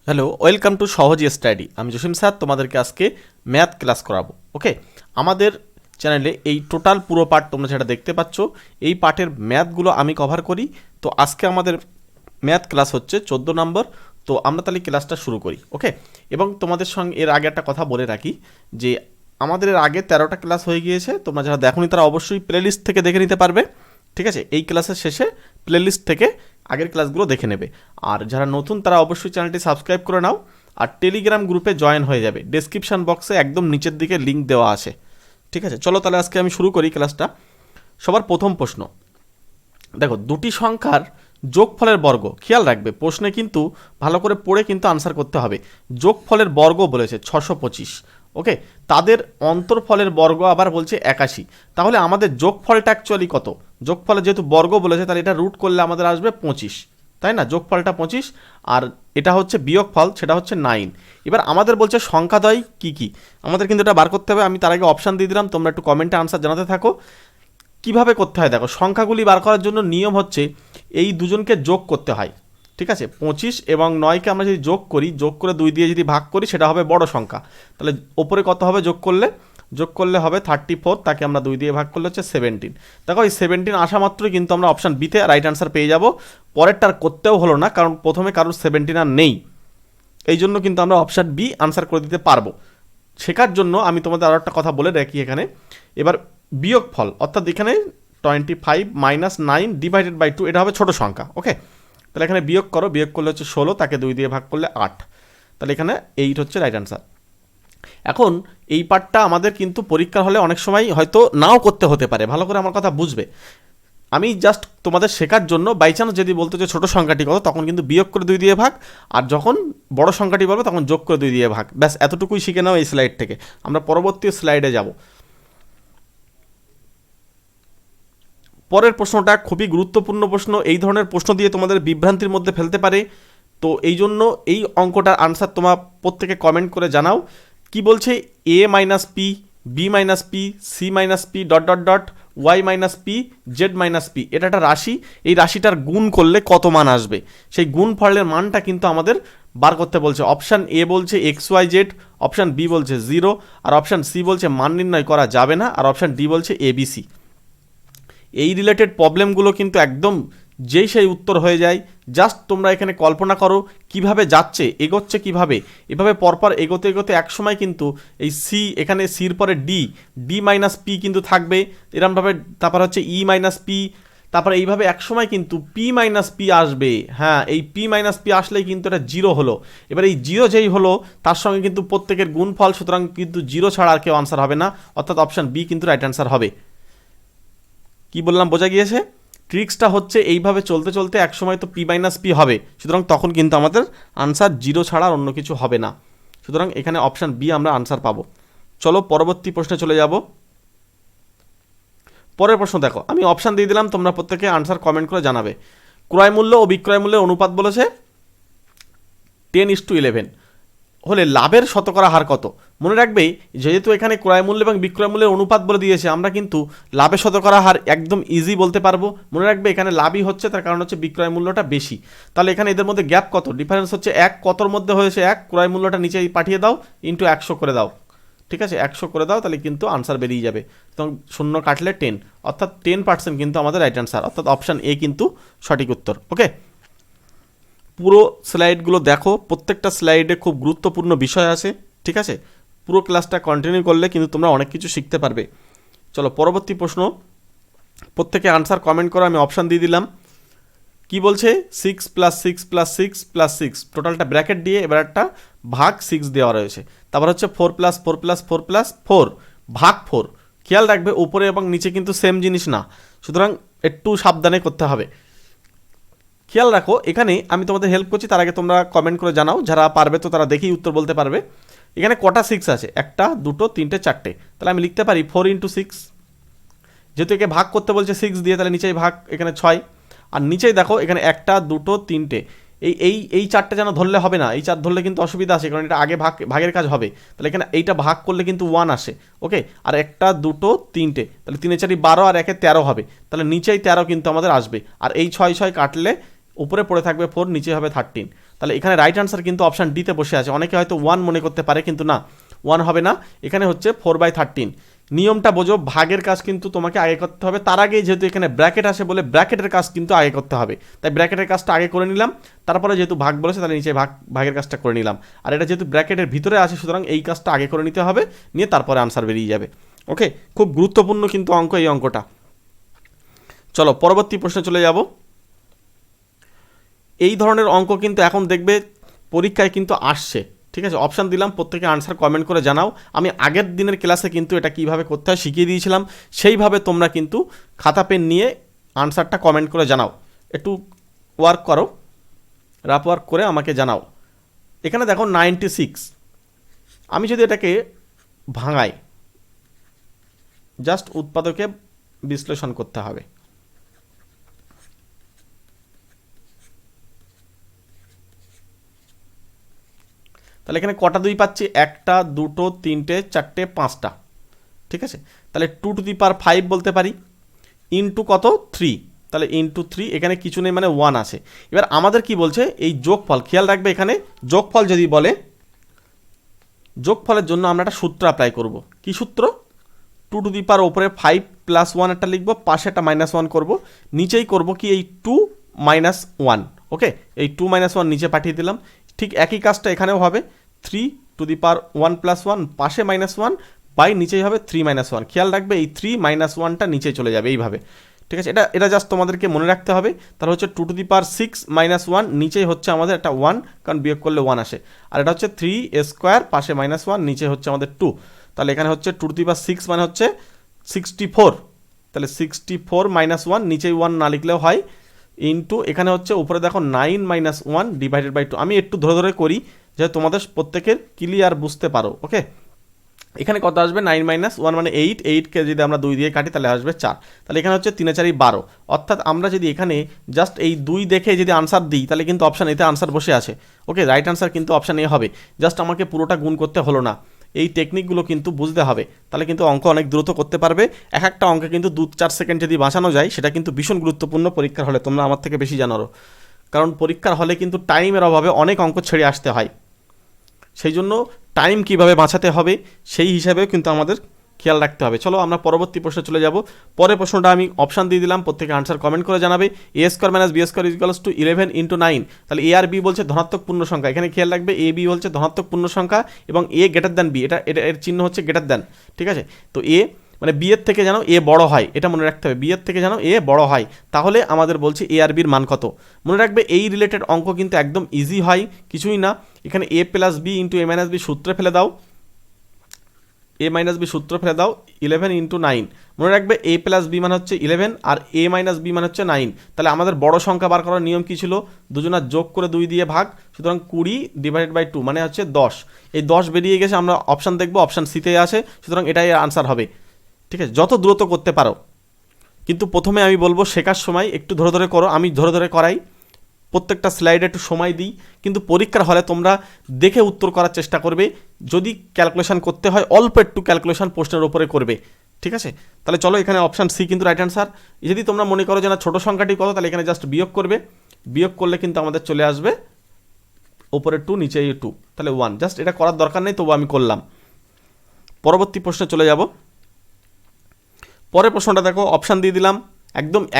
Hello, welcome to সহজ study. আমি Jasim sir তোমাদেরকে আজকে ম্যাথ ক্লাস করাবো। ওকে, আমাদের চ্যানেলে এই টোটাল পুরো পার্ট তোমরা যেটা দেখতে পাচ্ছ, এই পার্টের ম্যাথগুলো আমি কভার করি। তো আজকে আমাদের ম্যাথ ক্লাস হচ্ছে 14 নম্বর। তো আমরা তাহলে ক্লাসটা শুরু করি। ওকে, এবং তোমাদের সঙ্গে এর আগে একটা কথা বলে রাখি যে আমাদের এর আগে 13টা ক্লাস হয়ে গিয়েছে। তোমরা যারা দেখোনি তারা অবশ্যই প্লেলিস্ট থেকে দেখে নিতে পারবে। ঠিক আছে, এই ক্লাসের শেষে প্লেলিস্ট থেকে আগের ক্লাসগুলো দেখে নেবে। আর যারা নতুন তারা অবশ্যই চ্যানেলটি সাবস্ক্রাইব করে নাও আর টেলিগ্রাম গ্রুপে জয়েন হয়ে যাবে। ডেসক্রিপশন বক্সে একদম নিচের দিকে লিঙ্ক দেওয়া আছে। ঠিক আছে, চলো তাহলে আজকে আমি শুরু করি ক্লাসটা। সবার প্রথম প্রশ্ন দেখো, দুটি সংখ্যার যোগফলের বর্গ। খেয়াল রাখবে প্রশ্নে কিন্তু ভালো করে পড়ে কিন্তু আনসার করতে হবে। যোগফলের বর্গ বলেছে 625। ওকে, তাদের অন্তরফলের বর্গ আবার বলছে 81। তাহলে আমাদের যোগফলটা অ্যাকচুয়ালি কত? যোগফলে যেহেতু বর্গ বলেছে তাহলে এটা রুট করলে আমাদের আসবে 25, তাই না? যোগফলটা 25 আর এটা হচ্ছে বিয়োগফল, সেটা হচ্ছে 9। এবার আমাদের বলছে সংখ্যাদ্বয় কী কী, আমাদের কিন্তু এটা বার করতে হবে। আমি তার আগে অপশান দিয়ে দিলাম, তোমরা একটু কমেন্টে আনসার জানাতে থাকো। কিভাবে করতে হয় দেখো, সংখ্যাগুলি বার করার জন্য নিয়ম হচ্ছে এই দুজনকে যোগ করতে হয়। ঠিক আছে, 25 এবং 9কে আমরা যদি যোগ করি, যোগ করে 2 দিয়ে যদি ভাগ করি সেটা হবে বড় সংখ্যা। তাহলে ওপরে কত হবে যোগ করলে হবে 34, তাকে আমরা 2 দিয়ে ভাগ করলে হচ্ছে 17। দেখো এই 17 আসা মাত্রই কিন্তু আমরা অপশান বিতে রাইট আনসার পেয়ে যাব। পরেরটার করতেও হলো না, কারণ প্রথমে কারোর 17 আর নেই, এই জন্য কিন্তু আমরা অপশান বি আনসার করে দিতে পারবো। শেখার জন্য আমি তোমাদের আরও একটা কথা বলে রাখি এখানে। এবার বিয়োগফল, অর্থাৎ এখানে 25 মাইনাস 9 ডিভাইডেড বাই 2, এটা হবে ছোট সংখ্যা। ওকে, তাহলে এখানে বিয়োগ করো, বিয়োগ করলে হচ্ছে 16, তাকে 2 দিয়ে ভাগ করলে 8। তাহলে এখানে 8 হচ্ছে রাইট আনসার। এখন এই পার্টটা আমাদের কিন্তু পরীক্ষার হলে অনেক সময় হয়তো নাও করতে হতে পারে, ভালো করে আমার কথা বুঝবে। আমি জাস্ট তোমাদের শেখার জন্য বাই চান্স যদি বলতো যে ছোটো সংখ্যাটি কত, তখন কিন্তু বিয়োগ করে 2 দিয়ে ভাগ, আর যখন বড় সংখ্যাটি বলবে তখন যোগ করে 2 দিয়ে ভাগ। ব্যাস এতটুকুই শিখে নাও এই স্লাইড থেকে। আমরা পরবর্তী স্লাইডে যাব। পরের প্রশ্নটা খুবই গুরুত্বপূর্ণ প্রশ্ন। এই ধরনের প্রশ্ন দিয়ে তোমাদের বিভ্রান্তির মধ্যে ফেলতে পারে। তো এই জন্য এই অঙ্কটার আনসার তোমরা প্রত্যেকে কমেন্ট করে জানাও। কি বলছে? A minus P, B minus P, C minus P, dot dot dot, Y minus P, Z minus P. এটা একটা রাশি, এই রাশিটার গুণ করলে কত মান আসবে, সেই গুণ ফলের মানটা কিন্তু আমাদের বার করতে বলছে। অপশান এ বলছে X Y Z, option B বলছে 0, আর অপশান সি বলছে মান নির্ণয় করা যাবে না, আর অপশান ডি বলছে এবিসি। এই রিলেটেড প্রবলেমগুলো কিন্তু একদম যেই সেই উত্তর হয়ে যায়। জাস্ট তোমরা এখানে কল্পনা করো কিভাবে যাচ্ছে, এগোচ্ছে কিভাবে। এভাবে পরপর এগোতে এগোতে একসময় কিন্তু এই সি, এখানে সির পরে ডি মাইনাস পি কিন্তু থাকবে এরমভাবে, তারপর হচ্ছে ই মাইনাস পি, তারপরে এইভাবে একসময় কিন্তু পি মাইনাস পি আসবে। হ্যাঁ, এই পি মাইনাস পি আসলেই কিন্তু এটা 0 হলো। এবার এই 0 যেই হলো তার সঙ্গে কিন্তু প্রত্যেকের গুণফল, সুতরাং কিন্তু 0 ছাড়া আর কেউ আনসার হবে না, অর্থাৎ অপশান বি কিন্তু রাইট আনসার হবে। কি বললাম বোঝা গিয়েছে? ট্রিক্সটা হচ্ছে এইভাবে চলতে চলতে একসময় তো পি মাইনাস পি হবে, সুতরাং তখন কিন্তু আমাদের আনসার 0 ছাড়া অন্য কিছু হবে না। সুতরাং এখানে অপশান বি আমরা আনসার পাবো। চলো পরবর্তী প্রশ্নে চলে যাব। পরের প্রশ্ন দেখো, আমি অপশান দিয়ে দিলাম, তোমরা প্রত্যেকে আনসার কমেন্ট করে জানাবে। ক্রয় মূল্য ও বিক্রয় মূল্যের অনুপাত বলেছে 10:11 হলে লাভের শতকরা হার কত? মনে রাখবে, যেহেতু এখানে ক্রয় মূল্য এবং বিক্রয় মূল্যের অনুপাত বলে দিয়েছে, আমরা কিন্তু লাভের শতকরা হার একদম ইজি বলতে পারবো। মনে রাখবে এখানে লাভই হচ্ছে, তার কারণ হচ্ছে বিক্রয় মূল্যটা বেশি। তাহলে এখানে এদের মধ্যে গ্যাপ কত? ডিফারেন্স হচ্ছে 1, কতর মধ্যে হয়েছে 1, ক্রয় মূল্যটা নিচে পাঠিয়ে দাও, ইন্টু 100 করে দাও। ঠিক আছে, 100 করে দাও, তাহলে কিন্তু আনসার বেরিয়ে যাবে। তখন শূন্য কাটলে 10, অর্থাৎ 10% কিন্তু আমাদের রাইট আনসার, অর্থাৎ অপশান এ কিন্তু সঠিক উত্তর। ওকে, পুরো স্লাইডগুলো দেখো, প্রত্যেকটা স্লাইডে খুব গুরুত্বপূর্ণ বিষয় আছে। ঠিক আছে, পুরো ক্লাসটা কন্টিনিউ করলে কিন্তু তোমরা অনেক কিছু শিখতে পারবে। চলো পরবর্তী প্রশ্ন, প্রত্যেকে আনসার কমেন্ট করো, আমি অপশান দিয়ে দিলাম। কি বলছে? 6 + 6 + 6 + 6, টোটালটা ব্র্যাকেট দিয়ে এবার একটা ভাগ 6 দেওয়া রয়েছে। তারপর হচ্ছে 4 + 4 + 4 + 4 ভাগ 4। খেয়াল রাখবে উপরে এবং নিচে কিন্তু সেম জিনিস না, সুতরাং একটু সাবধানে করতে হবে। খেয়াল রাখো, এখানে আমি তোমাদের হেল্প করছি, তার আগে তোমরা কমেন্ট করে জানাও, যারা পারবে তো তারা দেখেই উত্তর বলতে পারবে। এখানে কটা 6 আছে? 1, 2, 3, 4। তাহলে আমি লিখতে পারি 4 × 6। যেহেতু একে ভাগ করতে বলছে 6 দিয়ে, তাহলে নিচেই ভাগ, এখানে 6। আর নিচেই দেখো এখানে 1, 2, 3, এই এই এই 4টে যেন ধরলে হবে না, এই 4 ধরলে কিন্তু অসুবিধা আছে, কারণ এটা আগে ভাগের কাজ হবে। তাহলে এখানে এইটা ভাগ করলে কিন্তু 1 আসে। ওকে, আর 1, 2, 3, তাহলে 3 × 4 = 12, আর 1 = 13 হবে। তাহলে নিচেই 13 কিন্তু আমাদের আসবে। আর এই 6 কাটলে উপরে পড়ে থাকবে 4, নিচে হবে 13। তাহলে এখানে রাইট আনসার কিন্তু অপশান ডিতে বসে আছে। অনেকে হয়তো 1 মনে করতে পারে, কিন্তু না, 1 হবে না, এখানে হচ্ছে 4/13। নিয়মটা বোঝো, ভাগের কাজ কিন্তু তোমাকে আগে করতে হবে, তার আগে যেহেতু এখানে ব্র্যাকেট আসে বলে ব্র্যাকেটের কাজ কিন্তু আগে করতে হবে, তাই ব্র্যাকেটের কাজটা আগে করে নিলাম, তারপরে যেহেতু ভাগ বলেছে তাহলে নিচে ভাগের কাজটা করে নিলাম। আর এটা যেহেতু ব্র্যাকেটের ভিতরে আসে, সুতরাং এই কাজটা আগে করে নিতে হবে, নিয়ে তারপরে আনসার বেরিয়ে যাবে। ওকে, খুব গুরুত্বপূর্ণ কিন্তু অঙ্ক এই অঙ্কটা। চলো পরবর্তী প্রশ্নে চলে যাব। এই ধরনের অঙ্ক কিন্তু এখন দেখবে পরীক্ষায় কিন্তু আসছে, ঠিক আছে? অপশান দিলাম, প্রত্যেকে আনসার কমেন্ট করে জানাও। আমি আগের দিনের ক্লাসে কিন্তু এটা কিভাবে করতে হয় শিখিয়ে দিয়েছিলাম, সেইভাবে তোমরা কিন্তু খাতা পেন নিয়ে আনসারটা কমেন্ট করে জানাও। একটু ওয়ার্ক করো, রাফ ওয়ার্ক করে আমাকে জানাও। এখানে দেখো 96, আমি যদি এটাকে ভাঙাই, জাস্ট উৎপাদকে বিশ্লেষণ করতে হবে। তাহলে এখানে কটা 2 পাচ্ছি? 1টা 2টো 3টে 4টে 5টা, ঠিক আছে? তাহলে 2^5 বলতে পারি, ইন্টু কত? 3, তাহলে ইন্টু 3, এখানে কিছু নেই মানে 1 আছে। এবার আমাদের কি বলছে? এই যোগফল, খেয়াল রাখবে এখানে যোগফল যদি বলে, যোগফলের জন্য আমরা একটা সূত্র অ্যাপ্লাই করব। কি সূত্র? 2 ওপরে 5 প্লাস 1 একটা লিখবো, পাশে একটা -1 করব, নিচেই করব কি এই 2 - 1। ওকে, এই 2 - 1 নিচে পাঠিয়ে দিলাম। ঠিক একই কাজটা এখানেও হবে, 3^1 + 1 পাশে -1 বাই নিচেই হবে 3 - 1। খেয়াল রাখবে এই 3 - 1টা নিচে চলে যাবে এইভাবে, ঠিক আছে? এটা জাস্ট তোমাদেরকে মনে রাখতে হবে। তাহলে হচ্ছে 2^6 - 1, নিচেই হচ্ছে আমাদের একটা 1, কারণ বিয়োগ করলে 1 আসে। আর এটা হচ্ছে 3² পাশে -1, নিচে হচ্ছে আমাদের 2। তাহলে এখানে হচ্ছে 2^6 মানে হচ্ছে 64, তাহলে 64 - 1, নিচেই 1 না লিখলেও হয়, ইন্টু এখানে হচ্ছে উপরে দেখো 9 - 1 ডিভাইডেড বাই 2। আমি একটু ধরে ধরে করি যে তোমাদের প্রত্যেকের ক্লিয়ার বুঝতে পারো। ওকে, এখানে কত আসবে? 9 - 1 মানে 8, 8কে যদি আমরা 2 দিয়ে কাটি তাহলে আসবে 4। তাহলে এখানে হচ্ছে 3 × 4 = 12। অর্থাৎ আমরা যদি এখানে জাস্ট এই 2 দেখে যদি আনসার দিই, তাহলে কিন্তু অপশান এতে আনসার বসে আছে। ওকে, রাইট আনসার কিন্তু অপশান এ হবে। জাস্ট আমাকে পুরোটা গুণ করতে হলো না। এই টেকনিকগুলো কিন্তু বুঝতে হবে, তাহলে কিন্তু অঙ্ক অনেক দ্রুত করতে পারবে। এক একটা অঙ্কে কিন্তু 2-4 সেকেন্ড যদি বাঁচানো যায়, সেটা কিন্তু ভীষণ গুরুত্বপূর্ণ পরীক্ষার হলে। তোমরা আমার থেকে বেশি জানো, কারণ পরীক্ষার হলে কিন্তু টাইমের অভাবে অনেক অঙ্ক ছেড়ে আসতে হয়। সেই জন্য টাইম কিভাবে বাঁচাতে হবে সেই হিসাবেও কিন্তু আমাদের খেয়াল রাখতে হবে। চলো আমরা পরবর্তী প্রশ্নে চলে যাব। পরের প্রশ্নটা আমি অপশান দিয়ে দিলাম, প্রত্যেকে আনসার কমেন্ট করে জানাবে। a² - b² = 11 × 9। তাহলে এ আর বি বলছে ধনাত্মক পূর্ণ সংখ্যা। এখানে খেয়াল রাখবে এ বি বলছে ধনাত্মক পূর্ণ সংখ্যা এবং a > b, এটা এর চিহ্ন হচ্ছে গ্রেটার দ্যান, ঠিক আছে? তো এ মানে বি এর থেকে যেন এ বড় হয়, এটা মনে রাখতে হবে, বি এর থেকে যেন এ বড় হয়। তাহলে আমাদের বলছে এ আর বির মান কত। মনে রাখবে এই রিলেটেড অঙ্ক কিন্তু একদম ইজি হয়, কিছুই না। এখানে a + b × a - b সূত্রে ফেলে দাও, a - b সূত্র ফেলে দাও, 11 × 9। মনে রাখবে a + b মানে হচ্ছে 11 আর a - b মানে হচ্ছে 9। তাহলে আমাদের বড় সংখ্যা বার করার নিয়ম কি ছিল? দুজনার যোগ করে 2 দিয়ে ভাগ, সুতরাং 20 ডিভাইডেড বাই 2 মানে হচ্ছে 10। এই 10 বেরিয়ে গেছে, আমরা অপশান দেখবো, অপশান সিতে আসে, সুতরাং এটাই আনসার হবে, ঠিক আছে? যত দ্রুত করতে পারো, কিন্তু প্রথমে আমি বলবো শেখার সময় একটু ধরে ধরে করো। আমি ধরে ধরে করাই, প্রত্যেকটা স্লাইডে একটু সময় দিই, কিন্তু পরীক্ষার হলে তোমরা দেখে উত্তর করার চেষ্টা করবে। যদি ক্যালকুলেশন করতে হয়, অল্প একটু ক্যালকুলেশন প্রশ্নের উপরে করবে, ঠিক আছে? তাহলে চলো, এখানে অপশান সি কিন্তু রাইট অ্যান্সার। যদি তোমরা মনে করো যে না ছোটো সংখ্যাটি কত, তাহলে এখানে জাস্ট বিয়োগ করবে, বিয়োগ করলে কিন্তু আমাদের চলে আসবে ওপরে 2 নিচে 2, তাহলে 1। জাস্ট এটা করার দরকার নেই, তবু আমি করলাম। পরবর্তী প্রশ্নে চলে যাব। পরের প্রশ্নটা দেখো, অপশান দিয়ে দিলাম,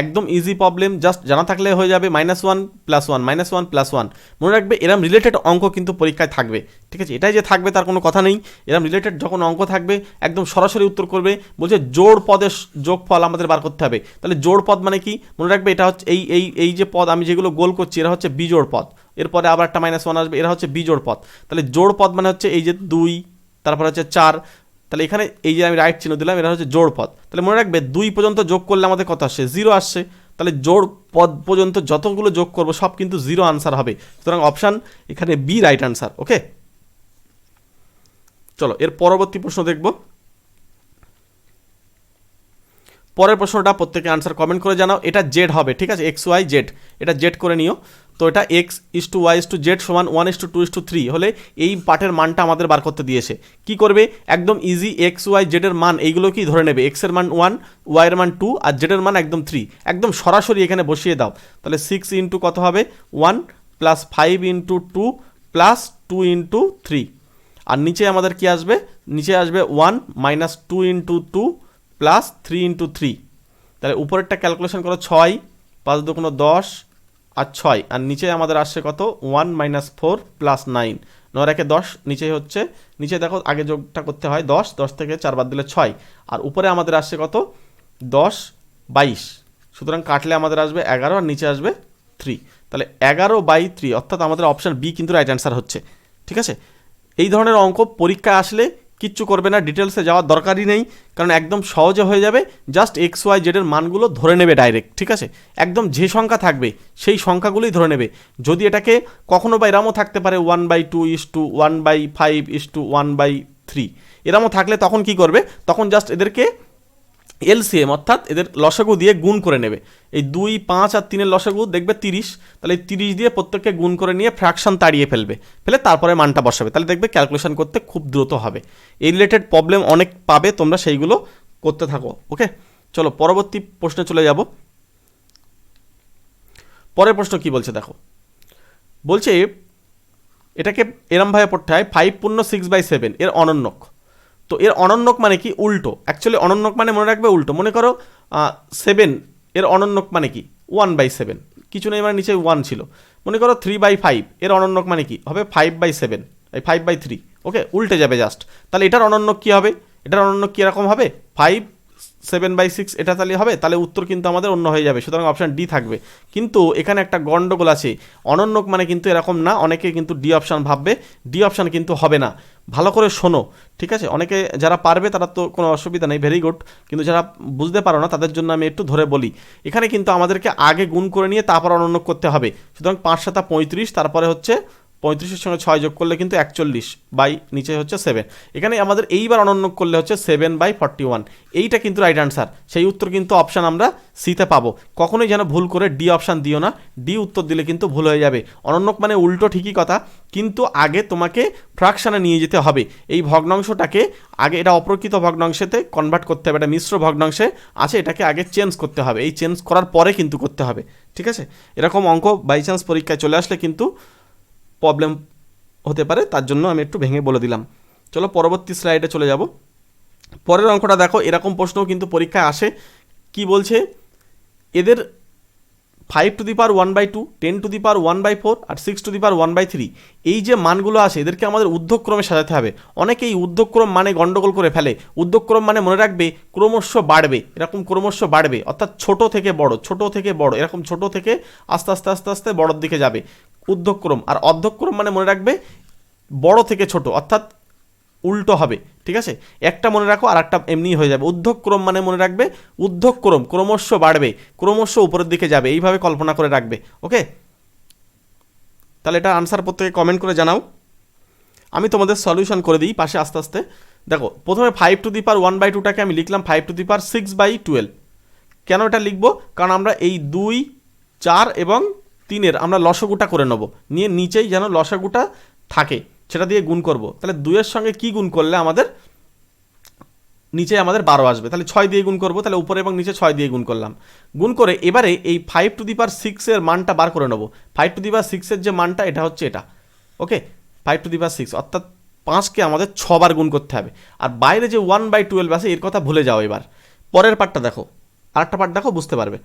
একদম ইজি প্রবলেম, জাস্ট জানা থাকলে হয়ে যাবে। -1 + 1 -1 + 1। মনে রাখবে এরম রিলেটেড অঙ্ক কিন্তু পরীক্ষায় থাকবে, ঠিক আছে? এটাই যে থাকবে তার কোনো কথা নেই। এরম রিলেটেড যখন অঙ্ক থাকবে একদম সরাসরি উত্তর করবে। বলছে জোড় পদের যোগফল আমাদের বার করতে হবে। তাহলে জোড় পদ মানে কি? মনে রাখবে এটা হচ্ছে এই যে পদ আমি যেগুলো গোল করছি, এরা হচ্ছে বিজোড় পদ। এরপরে আবার একটা -1 আসবে, এরা হচ্ছে বিজোড় পদ। তাহলে জোড় পদ মানে হচ্ছে এই যে 2, তারপর হচ্ছে 4। তাহলে এখানে এই যে আমি রাইট চিহ্ন দিলাম, এটা হচ্ছে জোড় পদ। তাহলে মনে রাখবে 2 পর্যন্ত যোগ করলে আমাদের কত আসছে? 0 আসছে। তাহলে জোড় পদ পর্যন্ত যতগুলো যোগ করব সব কিন্তু 0 আনসার হবে। সুতরাং অপশান এখানে বি রাইট আনসার। ওকে, চলো এর পরবর্তী প্রশ্ন দেখব। পরের প্রশ্নটা প্রত্যেকে আনসার কমেন্ট করে জানাও। এটা জেড হবে, ঠিক আছে, এক্স ওয়াই জেড, এটা জেড করে নিও। তো এটা x is to Y is to Z সমান 1:2:3 হলে এই পার্টের মানটা আমাদের বার করতে দিয়েছে। কি করবে, একদম ইজি, এক্স ওয়াই জেডের মান এইগুলো কি ধরে নেবে, এক্সের মান 1, ওয়াইয়ের মান 2 আর জেডের মান একদম 3, একদম সরাসরি এখানে বসিয়ে দাও। তাহলে 6 ইন্টু কত হবে 1 প্লাস 5 ইন্টু 2 প্লাস 2 ইন্টু 3, আর নিচে আমাদের কি আসবে, নিচে আসবে 1 মাইনাস 2 ইন্টু 2 প্লাস 3 ইন্টু 3। তাহলে উপরেরটা ক্যালকুলেশন করো 6, 5 দুগুণ 10 আর 6, আর নিচে আমাদের আসছে কত 1 মাইনাস 4 প্লাস 9, 9 একে 10, নিচে হচ্ছে, নিচে দেখো আগে যোগটা করতে হয় 10, 10 থেকে 4 বাদ দিলে 6, আর উপরে আমাদের আসছে কত 10, 22, সুতরাং কাটলে আমাদের আসবে 11 আর নিচে আসবে 3। তাহলে 11/3 অর্থাৎ আমাদের অপশান বি কিন্তু রাইট অ্যান্সার হচ্ছে, ঠিক আছে। এই ধরনের অঙ্ক পরীক্ষায় আসলে কিচ্ছু করবে না, ডিটেলসে যাওয়ার দরকারই নেই, কারণ একদম সহজে হয়ে যাবে। জাস্ট এক্স ওয়াই জেডের মানগুলো ধরে নেবে ডাইরেক্ট, ঠিক আছে, একদম যে সংখ্যা থাকবে সেই সংখ্যাগুলোই ধরে নেবে। যদি এটাকে কখনো বা এরামও থাকতে পারে 1/2 ইস টু 1/5 ইস টু 1/3, এরামও থাকলে তখন কি করবে, তখন জাস্ট এদেরকে এলসিএম অর্থাৎ এদের লসাগু দিয়ে গুণ করে নেবে। এই 2, 5 আর 3-এর লসাগু দেখবে 30, তাহলে এই 30 দিয়ে প্রত্যেককে গুণ করে নিয়ে ফ্র্যাকশন তাড়িয়ে ফেলে তারপরে মানটা বসাবে, তাহলে দেখবে ক্যালকুলেশন করতে খুব দ্রুত হবে। এই রিলেটেড প্রবলেম অনেক পাবে তোমরা, সেইগুলো করতে থাকো। ওকে, চলো পরবর্তী প্রশ্নে চলে যাব। পরের প্রশ্ন কি বলছে দেখো, বলছে এটাকে এরমভাবে পড়তে হয় 5 পূর্ণ 6/7 এর অনন্যক। তো এর অনন্যক মানে কি, উল্টো, অ্যাকচুয়ালি অনন্যক মানে মনে রাখবে উল্টো। মনে করো 7 এর অনন্যক মানে কি 1/7, কিছু নেই মানে নিচে 1 ছিল। মনে করো 3/5 এর অনন্যক মানে কি হবে 5/7, এই 5/3, ওকে, উল্টে যাবে জাস্ট। তাহলে এটার অনন্যক কি হবে, এটার অনন্যক কি এরকম হবে 5/7/6, এটা তাহলে হবে, তাহলে উত্তর কিন্তু আমাদের অন্য হয়ে যাবে, সুতরাং অপশান ডি থাকবে। কিন্তু এখানে একটা গন্ডগোল আছে, অনন্যক মানে কিন্তু এরকম না, অনেকে কিন্তু ডি অপশান ভাববে, ডি অপশান কিন্তু হবে না। ভালো করে শোনো, ঠিক আছে, অনেকে যারা পারবে তারা তো কোনো অসুবিধা নেই, ভেরি গুড, কিন্তু যারা বুঝতে পারো না তাদের জন্য আমি একটু ধরে বলি। এখানে কিন্তু আমাদেরকে আগে গুণ করে নিয়ে তারপর অনন্যক করতে হবে, সুতরাং 5 7 35, তারপরে হচ্ছে 35-এর সঙ্গে 6 যোগ করলে কিন্তু 41 বাই নিচে হচ্ছে 7, এখানে আমাদের এইবার অনন্যক করলে হচ্ছে 7/41, এইটা কিন্তু রাইট আনসার। সেই উত্তর কিন্তু অপশান আমরা সিতে পাবো। কখনোই যেন ভুল করে ডি অপশান দিও না, ডি উত্তর দিলে কিন্তু ভুল হয়ে যাবে। অনন্যক মানে উল্টো ঠিকই কথা, কিন্তু আগে তোমাকে ফ্র্যাকশানে নিয়ে যেতে হবে। এই ভগ্নাংশটাকে আগে, এটা অপ্রকৃত ভগ্নাংশেতে কনভার্ট করতে হবে, এটা মিশ্র ভগ্নাংশে আছে, এটাকে আগে চেঞ্জ করতে হবে, এই চেঞ্জ করার পরে কিন্তু করতে হবে, ঠিক আছে। এরকম অঙ্ক বাই চান্স পরীক্ষায় চলে আসলে কিন্তু প্রবলেম হতে পারে, তার জন্য আমি একটু ভেঙে বলে দিলাম। চলো পরবর্তী স্লাইডে চলে যাব। পরের অঙ্কটা দেখো, এরকম প্রশ্নও কিন্তু পরীক্ষায় আসে। কি বলছে, এদের 5^1/2, 10^1/4 আর 6^1/3 এই যে মানগুলো আসে এদেরকে আমাদের ঊর্ধ্বক্রমে সাজাতে হবে। অনেকেই ঊর্ধ্বক্রম মানে গন্ডগোল করে ফেলে। ঊর্ধ্বক্রম মানে মনে রাখবে ক্রমশ বাড়বে, এরকম ক্রমশ বাড়বে, অর্থাৎ ছোট থেকে বড়, ছোট থেকে বড়, এরকম ছোট থেকে আস্তে আস্তে আস্তে আস্তে বড়র দিকে যাবে ঊর্ধ্বক্রম। আর অর্ধক্রম মানে মনে রাখবে বড় থেকে ছোট, অর্থাৎ উল্টো হবে, ঠিক আছে। একটা মনে রাখো আর একটা এমনি হয়ে যাবে। ঊর্ধ্বক্রম মানে মনে রাখবে ঊর্ধ্বক্রম ক্রমশ বাড়বে, ক্রমশ উপরের দিকে যাবে, এইভাবে কল্পনা করে রাখবে, ওকে। তাহলে এটা আনসার প্রত্যেকে কমেন্ট করে জানাও, আমি তোমাদের সলিউশন করে দিই পাশে আস্তে আস্তে। দেখো প্রথমে 5^1/2টাকে আমি লিখলাম 5^6/12। কেন এটা লিখবো, কারণ আমরা এই 2, 4 এবং 3-এর আমরা লসাগুটা করে নেব, নিয়ে নিচেই যেন লসাগুটা থাকে সেটা দিয়ে গুণ করব। তাহলে 2-এর সঙ্গে কি গুণ করলে আমাদের নিচে আমাদের 12 আসবে, তাহলে 6 দিয়ে গুণ করব, তাহলে উপরে এবং নিচে 6 দিয়ে গুণ করলাম। গুণ করে এবারে এই 5^6-এর মানটা বার করে নেব। 5^6-এর যে মানটা এটা হচ্ছে এটা, ওকে, 5^6 অর্থাৎ 5কে আমাদের 6 বার গুণ করতে হবে। আর বাইরে যে 1/12 আছে এর কথা ভুলে যাও। এবার পরের পার্টটা দেখো, আরেকটা পার্ট দেখো, বুঝতে পারবে।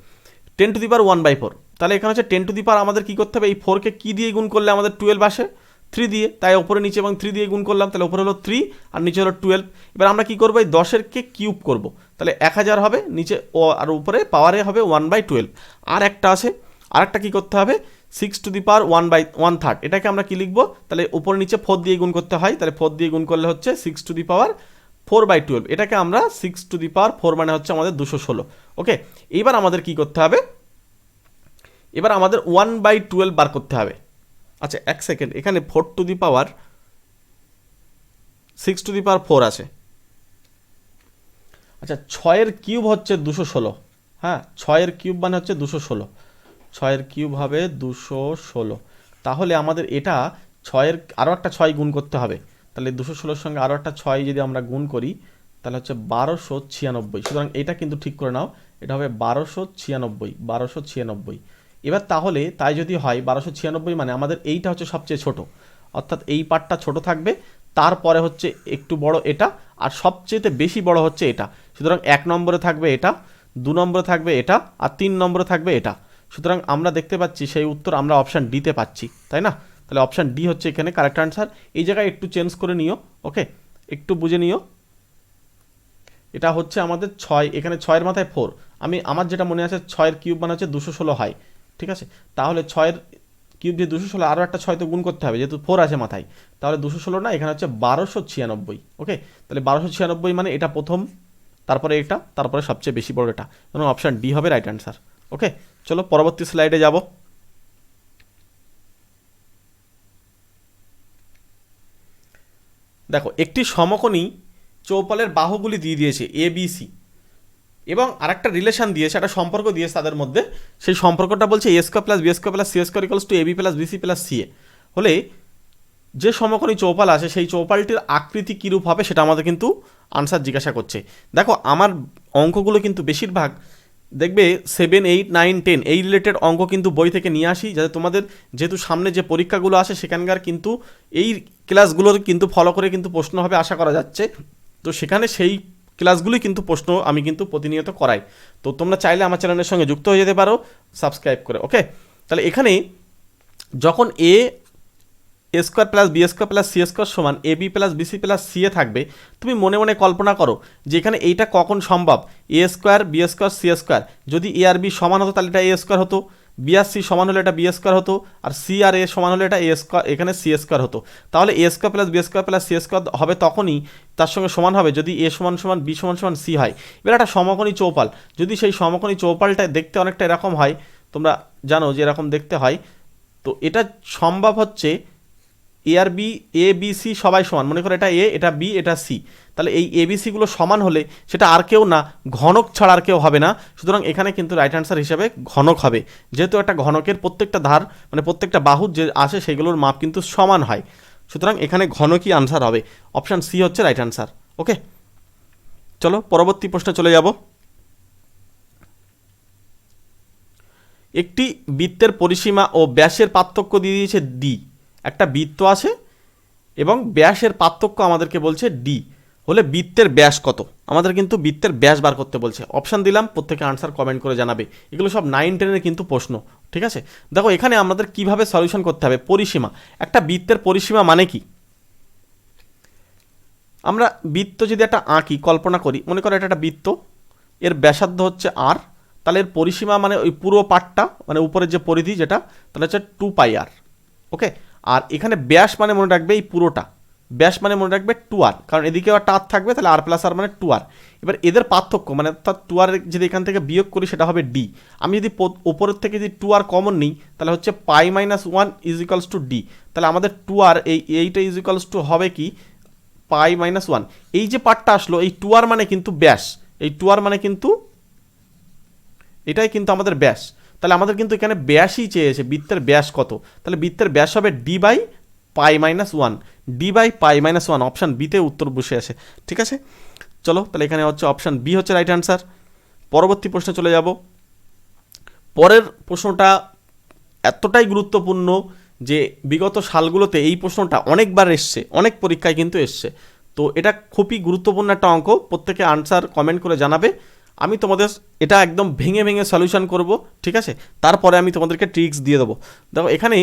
10^1/4, তাহলে এখানে হচ্ছে 10 আমাদের কী করতে হবে, এই 4কে কী দিয়ে গুণ করলে আমাদের 12 আসে, 3 দিয়ে, তাই ওপরে নিচে এবং 3 দিয়ে গুণ করলাম, তাহলে ওপরে হলো 3 আর নিচে হলো 12। এবার আমরা কী করবো, এই 10-এরকে কিউব করব, তাহলে 1000 হবে, নিচে ও আর উপরে পাওয়ারে হবে 1/12। আর একটা আছে, আর একটা কী করতে হবে 6^1/1/3, এটাকে আমরা কী লিখবো, তাহলে উপরে নিচে 4 দিয়ে গুণ করতে হয়, তাহলে 4 দিয়ে গুণ করলে হচ্ছে 6^4/12, এটাকে আমরা 6^4 মানে হচ্ছে আমাদের 216, ওকে। এইবার আমাদের কী করতে হবে, এবার আমাদের 1/12 বার করতে হবে। আচ্ছা এক সেকেন্ড, এখানে 4^6^4 আছে, আচ্ছা, 6-এর কিউব হচ্ছে 216। হ্যাঁ, 6-এর কিউব মানে হচ্ছে 216। 6-এর কিউব হবে 216। তাহলে আমাদের এটা 6-এর আরও একটা 6 গুণ করতে হবে। তাহলে 216-র সঙ্গে আরও একটা 6 যদি আমরা গুণ করি তাহলে হচ্ছে 1296। সুতরাং এটা কিন্তু ঠিক করে নাও, এটা হবে 1296। 1296। এবার তাহলে তাই যদি হয় 1296 মানে আমাদের এইটা হচ্ছে সবচেয়ে ছোট, অর্থাৎ এই পার্টটা ছোট থাকবে, তারপরে হচ্ছে একটু বড় এটা, আর সবচেয়ে বেশি বড় হচ্ছে এটা। সুতরাং 1 নম্বরে থাকবে এটা, 2 নম্বরে থাকবে এটা, আর 3 নম্বরে থাকবে এটা। সুতরাং আমরা দেখতে পাচ্ছি সেই উত্তর আমরা অপশান ডিতে পাচ্ছি, তাই না? তাহলে অপশান ডি হচ্ছে এখানে কারেক্ট আনসার। এই জায়গায় একটু চেঞ্জ করে নিও, ওকে, একটু বুঝে নিও। এটা হচ্ছে আমাদের 6, এখানে 6-এর মাথায় 4। আমার যেটা মনে আছে 6-এর কিউব মানে হচ্ছে 216 হয়, ঠিক আছে? তাহলে 6-এর কিউব দিয়ে 216, আরও একটা 6 তো গুণ করতে হবে যেহেতু 4 আছে মাথায়। তাহলে 216 না, এখানে হচ্ছে 1296। ওকে, তাহলে 1296 মানে এটা প্রথম, তারপরে এটা, তারপরে সবচেয়ে বেশি বড় এটা, এবং অপশান ডি হবে রাইট অ্যান্সার। ওকে, চলো পরবর্তী স্লাইডে যাব। দেখো, একটি সমকোণী চৌপালের বাহুগুলি দিয়ে দিয়েছে এ বি সি, এবং আরেকটা রিলেশন দিয়েছে, একটা সম্পর্ক দিয়েছে তাদের মধ্যে। সেই সম্পর্কটা বলছে A square plus B square plus C square equals to A B plus BC plus C A হলে যে সমকোণী চৌপাল আছে সেই চৌপালটির আকৃতি কীরূপ হবে সেটা আমাদের কিন্তু আনসার জিজ্ঞাসা করছে। দেখো, আমার অঙ্কগুলো কিন্তু বেশিরভাগ দেখবে 7, 8, 9, 10 এই রিলেটেড অঙ্ক কিন্তু বই থেকে নিয়ে আসি, যাতে তোমাদের যেহেতু সামনে যে পরীক্ষাগুলো আসে সেখানকার কিন্তু এই ক্লাসগুলোর কিন্তু ফলো করে কিন্তু প্রশ্ন হবে আশা করা যাচ্ছে। তো সেখানে সেই ক্লাসগুলি কিন্তু প্রশ্ন আমি কিন্তু প্রতিনিয়ত করাই। তো তোমরা চাইলে আমার চ্যানেলের সঙ্গে যুক্ত হয়ে যেতে পারো সাবস্ক্রাইব করে। ওকে, তাহলে এখানে যখন A square plus B square plus C square সমান A B plus BC plus C A থাকবে, তুমি মনে মনে কল্পনা করো যে এখানে এইটা কখন সম্ভব। A square B square C square, যদি এ আর বি সমান হতো তাহলে এটা এ স্কোয়ার হতো, বি আর সি সমান হলে এটা বি স্কোয়ার হতো, আর সি আর এ সমান হলে এটা এ স্কোয়ার, এখানে সি স্কোয়ার হতো। তাহলে A square plus B square plus C square হবে তখনই তার সঙ্গে সমান হবে যদি এ সমান সমান বি সমান সমান সি হয়। এবার একটা সমকোণী চৌপাল, যদি সেই সমকোণী চৌপালটা দেখতে অনেকটা এরকম হয়, তোমরা জানো যে এরকম দেখতে হয়, তো এটা সম্ভব হচ্ছে এ আর বি, এ বি সি সবাই সমান, মনে করো এটা এ, এটা বি, এটা সি, তাহলে এই এ বি সিগুলো সমান হলে সেটা আর কেউ না, ঘনক ছাড়া আর কেউ হবে না। সুতরাং এখানে কিন্তু রাইট অ্যান্সার হিসাবে ঘনক হবে, যেহেতু একটা ঘনকের প্রত্যেকটা ধার মানে প্রত্যেকটা বাহুর যে আসে সেগুলোর মাপ কিন্তু সমান হয়। সুতরাং এখানে ঘনকই আনসার হবে, অপশান সি হচ্ছে রাইট অ্যান্সার। ওকে, চলো পরবর্তী প্রশ্নে চলে যাব। একটি বৃত্তের পরিসীমা ও ব্যাসের পার্থক্য দিয়ে দিয়েছে ডি। একটা বৃত্ত আছে এবং ব্যাসের পার্থক্য আমাদেরকে বলছে ডি, হলে বৃত্তের ব্যাস কত? আমাদের কিন্তু বৃত্তের ব্যাস বার করতে বলছে। অপশান দিলাম, প্রত্যেকে আনসার কমেন্ট করে জানাবে। এগুলো সব 9, 10-এর কিন্তু প্রশ্ন, ঠিক আছে? দেখো, এখানে আমাদের কিভাবে সলিউশন করতে হবে। পরিসীমা, একটা বৃত্তের পরিসীমা মানে কি? আমরা বৃত্ত যদি একটা আঁকি, কল্পনা করি, মনে করো এটা একটা বৃত্ত, এর ব্যাসার্ধ হচ্ছে আর, তাহলে এর পরিসীমা মানে ওই পুরো পার্টটা মানে উপরের যে পরিধি যেটা, তাহলে হচ্ছে 2πr। ওকে, আর এখানে ব্যাস মানে মনে রাখবে এই পুরোটা, ব্যাস মানে মনে রাখবে 2r, কারণ এদিকেও একটা আর থাকবে, তাহলে আর প্লাস আর মানে 2r। এবার এদের পার্থক্য মানে অর্থাৎ 2r যদি এখান থেকে বিয়োগ করি সেটা হবে ডি। আমি যদি ওপরের থেকে যদি 2r কমন নিই তাহলে হচ্ছে π-1 ইজ ইকালস টু ডি। তাহলে আমাদের 2r এইটা ইজ ইকালস টু হবে কি π-1। এই যে পার্টটা আসলো, এই 2r মানে কিন্তু ব্যাস, এই 2r মানে কিন্তু এটাই কিন্তু আমাদের ব্যাস। তাহলে আমাদের কিন্তু এখানে ব্যাসই চেয়েছে, বৃত্তের ব্যাস কত, তাহলে বৃত্তের ব্যাস হবে D by π-1, D by π-1। Option বিতে উত্তর বসে আছে, ঠিক আছে? চলো, তাহলে এখানে হচ্ছে অপশান বি হচ্ছে রাইট অ্যান্সার। পরবর্তী প্রশ্নে চলে যাব। পরের প্রশ্নটা এতটাই গুরুত্বপূর্ণ যে বিগত সালগুলোতে এই প্রশ্নটা অনেকবার এসছে, অনেক পরীক্ষায় কিন্তু এসছে। তো এটা খুবই গুরুত্বপূর্ণ একটা অঙ্ক, প্রত্যেকে আনসার কমেন্ট করে জানাবে। আমি তোমাদের এটা একদম ভেঙে ভেঙে সলিউশন করব, ঠিক আছে? তারপরে আমি তোমাদেরকে ট্রিক্স দিয়ে দেবো। দেখো, এখানে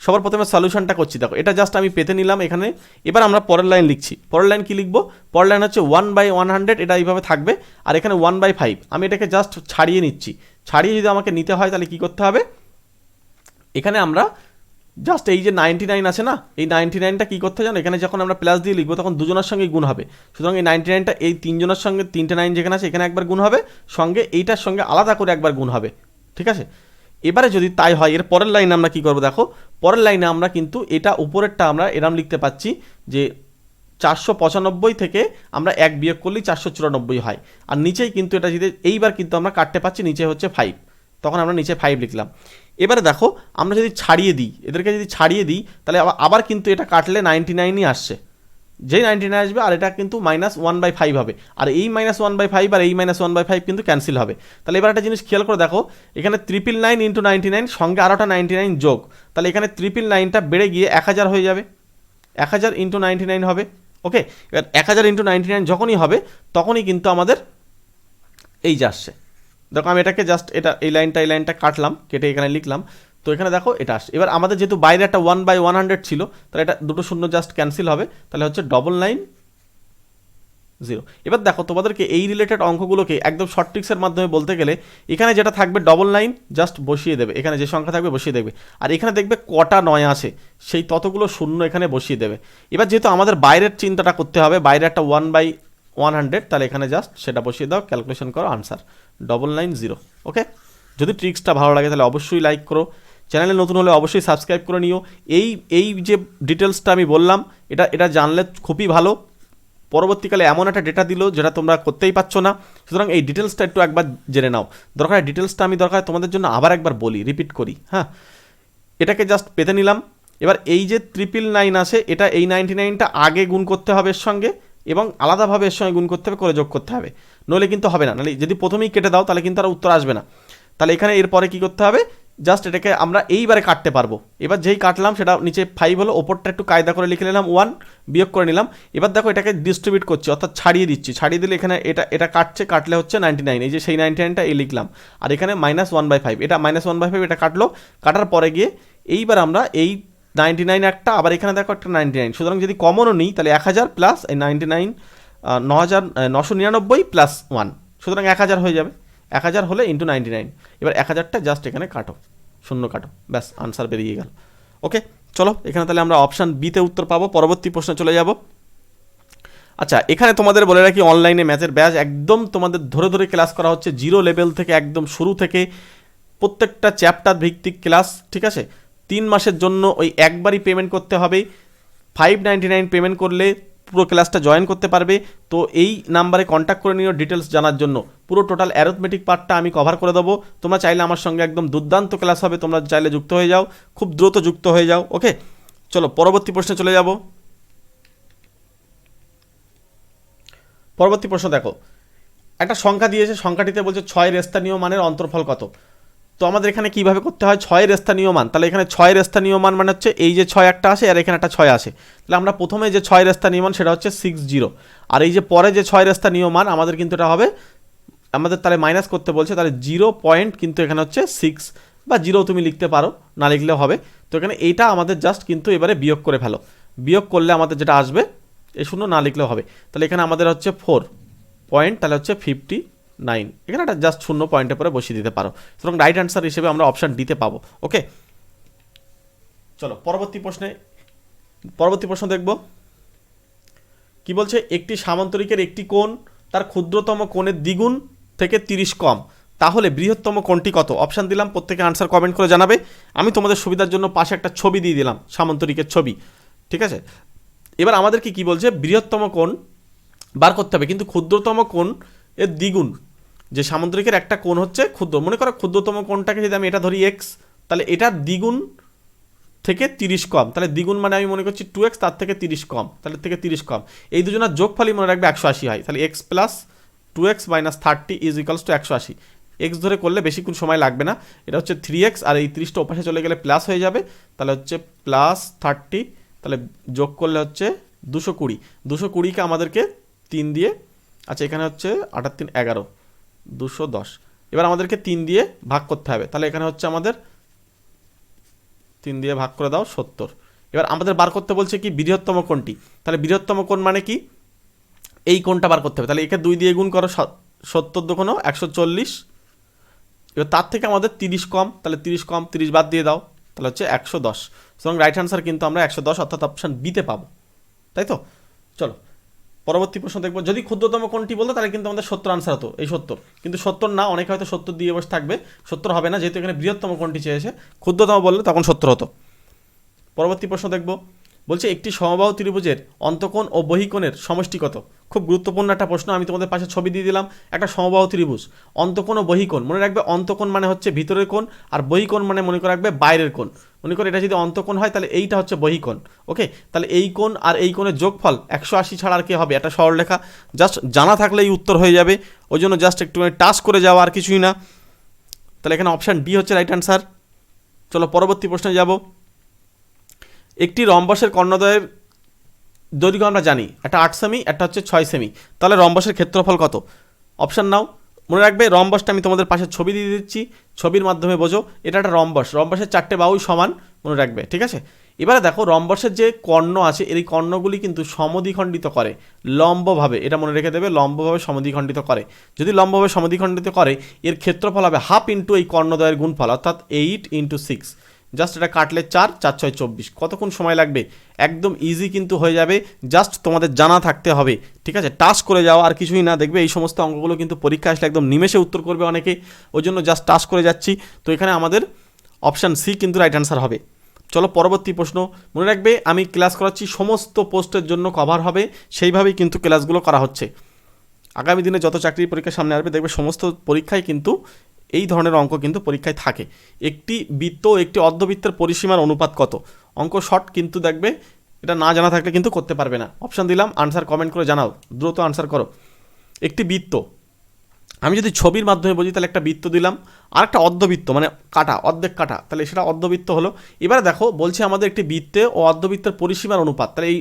সবার প্রথমে সলিউশনটা করছি। দেখো, এটা জাস্ট আমি পেতে নিলাম এখানে। এবার আমরা পরের লাইন লিখছি। পরের লাইন কি লিখবো? পরের লাইন হচ্ছে 1/100, এটা এইভাবে থাকবে, আর এখানে 1/5। আমি এটাকে জাস্ট ছাড়িয়ে নিচ্ছি। ছাড়িয়ে যদি আমাকে নিতে হয় তাহলে কি করতে হবে? এখানে আমরা জাস্ট এই যে 99 আছে না, এই 99টা কী করতে জানো, এখানে যখন আমরা প্লাস দিয়ে লিখবো তখন দুজনের সঙ্গে গুণ হবে। সুতরাং এই 99টা এই তিনজনের সঙ্গে, 3টে 9 যেখানে আছে এখানে একবার গুণ হবে, সঙ্গে এইটার সঙ্গে আলাদা করে একবার গুণ হবে, ঠিক আছে? এবারে যদি তাই হয়, এর পরের লাইনে আমরা কী করবো? দেখো, পরের লাইনে আমরা কিন্তু এটা উপরেরটা আমরা এরম লিখতে পাচ্ছি যে 495 থেকে আমরা 1 বিয়োগ করলেই 494 হয়। আর নিচেই কিন্তু এটা যদি এইবার কিন্তু আমরা কাটতে পাচ্ছি, নিচে হচ্ছে 5, তখন আমরা নিচে 5 লিখলাম। এবারে দেখো আমরা যদি ছাড়িয়ে দিই, এদেরকে যদি ছাড়িয়ে দিই তাহলে আবার কিন্তু এটা কাটলে 99ই আসছে, যেই 99 আসবে আর এটা কিন্তু -1/5 হবে, আর এই -1/5 আর এই -1/5 কিন্তু ক্যান্সেল হবে। তাহলে এবার একটা জিনিস খেয়াল করে দেখো, এখানে 999 × 99 সঙ্গে আরোটা 99 যোগ, তাহলে এখানে 999টা বেড়ে গিয়ে 1000 হয়ে যাবে, 1000 × 99 হবে। ওকে, এবার 1000 × 99 যখনই হবে তখনই কিন্তু আমাদের এই যে আসছে। দেখো আমি এটাকে জাস্ট এটা এই লাইনটা কাটলাম, কেটে এখানে লিখলাম, তো এখানে দেখো এটা আসছে। এবার আমাদের যেহেতু বাইরে একটা 1/100 ছিল, তাহলে এটা দুটো শূন্য জাস্ট ক্যান্সেল হবে, তাহলে হচ্ছে 990। এবার দেখো তোমাদেরকে এই রিলেটেড অঙ্কগুলোকে একদম শর্ট ট্রিক্সের মাধ্যমে বলতে গেলে, এখানে যেটা থাকবে 99 জাস্ট বসিয়ে দেবে, এখানে যে সংখ্যা থাকবে বসিয়ে দেবে, আর এখানে দেখবে কটা 9 আছে সেই ততগুলো শূন্য এখানে বসিয়ে দেবে। এবার যেহেতু আমাদের বাইরের চিন্তাটা করতে হবে, বাইরে একটা 1/100, তাহলে এখানে জাস্ট সেটা বসিয়ে দাও, ক্যালকুলেশন করো, আনসার 990। ওকে, যদি ট্রিক্সটা ভালো লাগে তাহলে অবশ্যই লাইক করো, চ্যানেলে নতুন হলে অবশ্যই সাবস্ক্রাইব করে নিও। এই যে ডিটেলসটা আমি বললাম, এটা জানলে খুবই ভালো, পরবর্তীকালে এমন একটা ডেটা দিল যেটা তোমরা করতেই পারছো না, সুতরাং এই ডিটেলসটা একটু একবার জেনে নাও। দরকার ডিটেলসটা আমি তোমাদের জন্য আবার একবার বলি, রিপিট করি। হ্যাঁ, এটাকে জাস্ট পেতে নিলাম। এবার এই যে 999 আছে, এটা এই 99টা আগে গুণ করতে হবে এর সঙ্গে, এবং আলাদাভাবে এর সঙ্গে গুণ করতে হবে, করে যোগ করতে হবে, নইলে কিন্তু হবে না। নাহলে যদি প্রথমেই কেটে দাও তাহলে কিন্তু আর উত্তর আসবে না। তাহলে এখানে এরপরে কি করতে হবে, জাস্ট এটাকে আমরা এইবারে কাটতে পারবো। এবার যেই কাটলাম সেটা নিচে 5 হলো, ওপরটা একটু কায়দা করে লিখে নিলাম 1, বিয়োগ করে নিলাম। এবার দেখো এটাকে ডিস্ট্রিবিউট করছি, অর্থাৎ ছাড়িয়ে দিচ্ছি, ছাড়িয়ে দিলে এখানে এটা কাটলে হচ্ছে 99, এই যে সেই 99টা এই লিখলাম, আর এখানে -1/5, এটা -1/5 এটা কাটলো, কাটার পরে গিয়ে এইবার আমরা এই 99 একটা, আবার এখানে দেখো একটা 99, সুতরাং যদি কমনও নিই তাহলে 1000 প্লাস এই 99 999 প্লাস 1, সুতরাং 1000 হয়ে যাবে, 1000 হলে × 99। এবার 1000টা জাস্ট এখানে কাটো, শূন্য কাটো, ব্যাস আনসার বেরিয়ে গেল। ওকে, চলো এখানে তাহলে আমরা অপশান বিতে উত্তর পাবো। পরবর্তী প্রশ্নে চলে যাব। আচ্ছা, এখানে তোমাদের বলে রাখি, অনলাইনে ম্যাথের ব্যাচ একদম তোমাদের ধরে ধরে ক্লাস করা হচ্ছে, 0 লেভেল থেকে একদম শুরু থেকে প্রত্যেকটা চ্যাপ্টার ভিত্তিক ক্লাস, ঠিক আছে। 3 মাসের জন্য ওই একবারই পেমেন্ট করতে হবে, 599 পেমেন্ট করলে পুরো ক্লাসটা জয়েন করতে পারবে। তো এই নাম্বারে কন্ট্যাক্ট করে নিও ডিটেলস জানার জন্য, পুরো টোটাল অ্যারিথমেটিক পার্টটা আমি কভার করে দেবো। তোমরা চাইলে আমার সঙ্গে একদম দুর্দান্ত ক্লাস হবে, তোমরা চাইলে যুক্ত হয়ে যাও, খুব দ্রুত যুক্ত হয়ে যাও। ওকে, চলো পরবর্তী প্রশ্নে চলে যাব। পরবর্তী প্রশ্ন দেখো, একটা সংখ্যা দিয়েছে, সংখ্যাটিতে বলছে 6 স্থানীয় মানের অন্তর্ফল কত। তো আমাদের এখানে কিভাবে করতে হয়, 6 স্থানীয় মান, তাহলে এখানে 6 স্থানীয় মান মানে হচ্ছে এই যে 6 একটা আসে আর এখানে একটা 6 আসে, তাহলে আমরা প্রথমে যে 6 স্থানীয় মান সেটা হচ্ছে 60, আর এই যে পরে যে 6 স্থানীয় মান আমাদের কিন্তু এটা হবে, আমাদের তাহলে মাইনাস করতে বলছে, তাহলে 0 পয়েন্ট কিন্তু এখানে হচ্ছে 6 বা 0 তুমি লিখতে পারো, না লিখলেও হবে। তো এখানে এইটা আমাদের জাস্ট কিন্তু এবারে বিয়োগ করে ফেলো, বিয়োগ করলে আমাদের যেটা আসবে এই শূন্য না লিখলেও হবে, তাহলে এখানে আমাদের হচ্ছে 4 পয়েন্ট, তাহলে হচ্ছে 59, এখানে একটা জাস্ট শূন্য পয়েন্টের পরে বসিয়ে দিতে পারো, সুতরাং রাইট অ্যান্সার হিসেবে আমরা অপশান ডিতে পাবো। ওকে, চলো পরবর্তী প্রশ্ন দেখব। কি বলছে, একটি সামান্তরিকের একটি কোণ তার ক্ষুদ্রতম কোণের দ্বিগুণ থেকে 30 কম, তাহলে বৃহত্তম কোণটি কত। অপশান দিলাম, প্রত্যেকে আনসার কমেন্ট করে জানাবে। আমি তোমাদের সুবিধার জন্য পাশে একটা ছবি দিয়ে দিলাম, সামান্তরিকের ছবি, ঠিক আছে। এবার আমাদেরকে কি বলছে, বৃহত্তম কোণ বার করতে হবে, কিন্তু ক্ষুদ্রতম কোণ এর দ্বিগুণ, যে সামান্তরিকের একটা কোণ হচ্ছে ক্ষুদ্র, মনে করো ক্ষুদ্রতম কোণটাকে যদি আমি এটা ধরি x, তাহলে এটার দ্বিগুণ থেকে 30 কম, তাহলে দ্বিগুণ মানে আমি মনে করছি 2x, তার থেকে 30 কম, তাহলে থেকে 30 কম, এই দুজনের যোগফলই মনে রাখবে 180 হয়, তাহলে x plus 2x minus 30 is equals two 180। X ধরে করলে বেশিক্ষণ সময় লাগবে না, এটা হচ্ছে 3x, আর এই 30টা ওপাশে চলে গেলে প্লাস হয়ে যাবে, তাহলে হচ্ছে প্লাস 30, তাহলে যোগ করলে হচ্ছে 220, 220কে আমাদেরকে 3 দিয়ে, আচ্ছা এখানে হচ্ছে 8 আর 3 11, 210, এবার আমাদেরকে 3 দিয়ে ভাগ করতে হবে, তাহলে এখানে হচ্ছে আমাদের 3 দিয়ে ভাগ করে দাও 70। এবার আমাদের বার করতে বলছে কি বৃহত্তম কোণটি, তাহলে বৃহত্তম কোণ মানে কি, এই কোণটা বার করতে হবে, তাহলে একে 2 দিয়ে গুণ করো, 70 দুগুণ 140, এবার তার থেকে আমাদের 30 কম, তাহলে 30 কম 30 বাদ দিয়ে দাও, তাহলে হচ্ছে 110, সুতরাং রাইট অ্যান্সার কিন্তু আমরা 110 অর্থাৎ অপশান বিতে পাবো, তাই তো। চলো পরবর্তী প্রশ্ন দেখবো, যদি ক্ষুদ্রতম কোণটি বলতো তাহলে কিন্তু আমাদের 70 আনসার হতো, এই 70, কিন্তু 70 না, অনেকে হয়তো 70 দিয়ে বসে থাকবে, 70 হবে না, যেহেতু এখানে বৃহত্তম কোণটি চেয়েছে, ক্ষুদ্রতম বললে তখন 70 হতো। পরবর্তী প্রশ্ন দেখবো, বলছে একটি সমবাহু ত্রিভুজের অন্তঃকোণ ও বহিকোণের সমষ্টি কত? খুব গুরুত্বপূর্ণ একটা প্রশ্ন। আমি তোমাদের পাশে ছবি দিয়ে দিলাম একটা সমবাহু ত্রিভুজ, অন্তঃকোণ ও বহিকোণ। মনে রাখবে অন্তঃকোণ মানে হচ্ছে ভিতরের কোণ, আর বহিকোণ মানে মনে করে রাখবে বাইরের কোণ। মনে করো এটা যদি অন্তঃকোণ হয় তাহলে এইটা হচ্ছে বহিকোণ। ওকে, তাহলে এই কোণ আর এই কোণের যোগফল 180 ছাড়া আর কি হবে? একটা সরলরেখা। জাস্ট জানা থাকলে এই উত্তর হয়ে যাবে, ওই জন্য জাস্ট একটু টাচ করে যাওয়া, আর কিছুই না। তাহলে এখানে অপশান ডি হচ্ছে রাইট অ্যান্সার। চলো পরবর্তী প্রশ্নে যাব। একটি রম্বসের কর্ণদ্বয়ের দৈর্ঘ্য আমরা জানি, একটা 8 সেমি, একটা হচ্ছে 6 সেমি। তাহলে রম্বসের ক্ষেত্রফল কত? অপশান নাও। মনে রাখবে রম্বসটা আমি তোমাদের পাশে ছবি দিয়ে দিচ্ছি, ছবির মাধ্যমে বোঝো। এটা একটা রম্বস, রম্বসের 4টে বাহুই সমান, মনে রাখবে, ঠিক আছে? এবারে দেখো রম্বসের যে কর্ণ আছে এই কর্ণগুলি কিন্তু সমদ্বিখণ্ডিত করে লম্বভাবে, এটা মনে রেখে দেবে, লম্বভাবে সমদ্বিখণ্ডিত করে। যদি লম্বভাবে সমদ্বিখণ্ডিত করে এর ক্ষেত্রফল হবে হাফ ইন্টু এই কর্ণদ্বয়ের গুণফল, অর্থাৎ 8 × 6। জাস্ট এটা কাটলে 4, 4 × 6 = 24। কতক্ষণ সময় লাগবে? একদম ইজি কিন্তু হয়ে যাবে, জাস্ট তোমাদের জানা থাকতে হবে, ঠিক আছে? টাচ করে যাও, আর কিছুই না। দেখবে এই সমস্ত অঙ্কগুলো কিন্তু পরীক্ষা আসলে একদম নিমেষে উত্তর করবে অনেকে, ওই জন্য জাস্ট টাচ করে যাচ্ছি। তো এখানে আমাদের অপশান সি কিন্তু রাইট অ্যান্সার হবে। চলো পরবর্তী প্রশ্ন। মনে রাখবে আমি ক্লাস করাচ্ছি সমস্ত পোস্টের জন্য কভার হবে, সেইভাবেই কিন্তু ক্লাসগুলো করা হচ্ছে। আগামী দিনে যত চাকরির পরীক্ষা সামনে আসবে দেখবে সমস্ত পরীক্ষায় কিন্তু এই ধরনের অঙ্ক কিন্তু পরীক্ষায় থাকে। একটি বৃত্ত ও একটি অর্ধবৃত্তের পরিসীমার অনুপাত কত? অঙ্ক শর্ট, কিন্তু দেখবে এটা না জানা থাকলে কিন্তু করতে পারবে না। অপশান দিলাম, আনসার কমেন্ট করে জানাও, দ্রুত আনসার করো। একটি বৃত্ত, আমি যদি ছবির মাধ্যমে বলি তাহলে একটা বৃত্ত দিলাম, আর একটা অর্ধবৃত্ত মানে কাটা, অর্ধেক কাটা, তাহলে সেটা অর্ধবৃত্ত হলো। এবারে দেখো বলছে আমাদের একটি বৃত্তে ও অর্ধবৃত্তের পরিসীমার অনুপাত। তাহলে এই